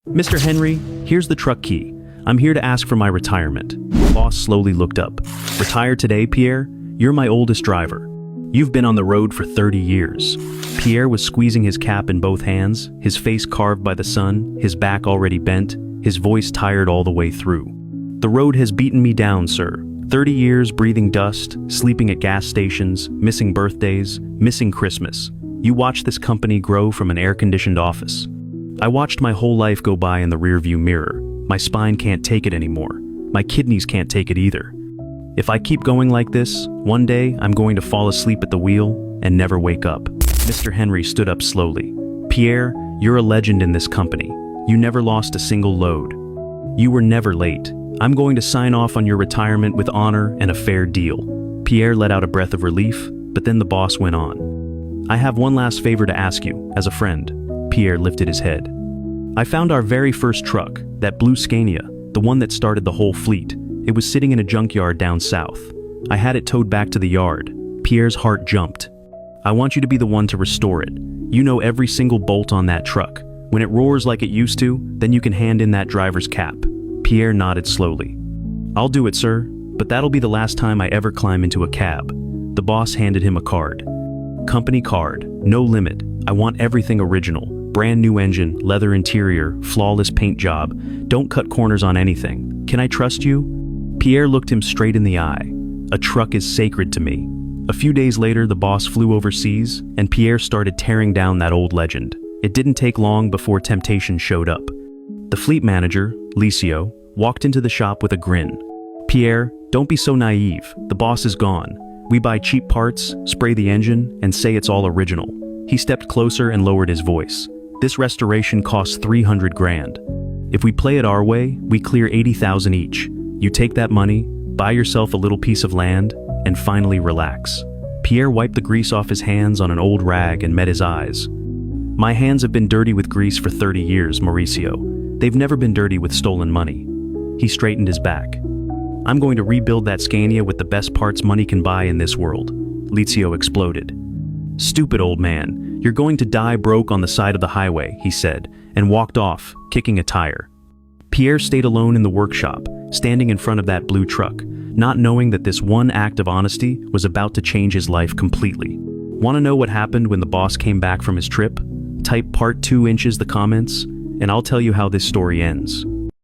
Mr. Henry, here's the truck key. I'm here to ask for my retirement. The boss slowly looked up. Retire today, Pierre? You're my oldest driver. You've been on the road for 30 years. Pierre was squeezing his cap in both hands, his face carved by the sun, his back already bent, his voice tired all the way through. The road has beaten me down, sir. 30 years breathing dust, sleeping at gas stations, missing birthdays, missing Christmas. You watched this company grow from an air-conditioned office. I watched my whole life go by in the rearview mirror. My spine can't take it anymore. My kidneys can't take it either. If I keep going like this, one day I'm going to fall asleep at the wheel and never wake up. Mr. Henry stood up slowly. Pierre, you're a legend in this company. You never lost a single load. You were never late. I'm going to sign off on your retirement with honor and a fair deal. Pierre let out a breath of relief, but then the boss went on. I have one last favor to ask you, as a friend. Pierre lifted his head. I found our very first truck, that blue Scania, the one that started the whole fleet. It was sitting in a junkyard down south. I had it towed back to the yard. Pierre's heart jumped. I want you to be the one to restore it. You know every single bolt on that truck. When it roars like it used to, then you can hand in that driver's cap. Pierre nodded slowly. I'll do it, sir, but that'll be the last time I ever climb into a cab. The boss handed him a card. Company card, no limit. I want everything original. Brand new engine, leather interior, flawless paint job. Don't cut corners on anything. Can I trust you? Pierre looked him straight in the eye. A truck is sacred to me. A few days later, the boss flew overseas, and Pierre started tearing down that old legend. It didn't take long before temptation showed up. The fleet manager, Licio, walked into the shop with a grin. Pierre, don't be so naive. The boss is gone. We buy cheap parts, spray the engine, and say it's all original. He stepped closer and lowered his voice. This restoration costs 300 grand. If we play it our way, we clear 80,000 each. You take that money, buy yourself a little piece of land, and finally relax. Pierre wiped the grease off his hands on an old rag and met his eyes. My hands have been dirty with grease for 30 years, Mauricio. They've never been dirty with stolen money. He straightened his back. I'm going to rebuild that Scania with the best parts money can buy in this world. Licio exploded. Stupid old man, you're going to die broke on the side of the highway, he said, and walked off, kicking a tire. Pierre stayed alone in the workshop, standing in front of that blue truck, not knowing that this one act of honesty was about to change his life completely. Want to know what happened when the boss came back from his trip? Type part 2 inches the comments, and I'll tell you how this story ends.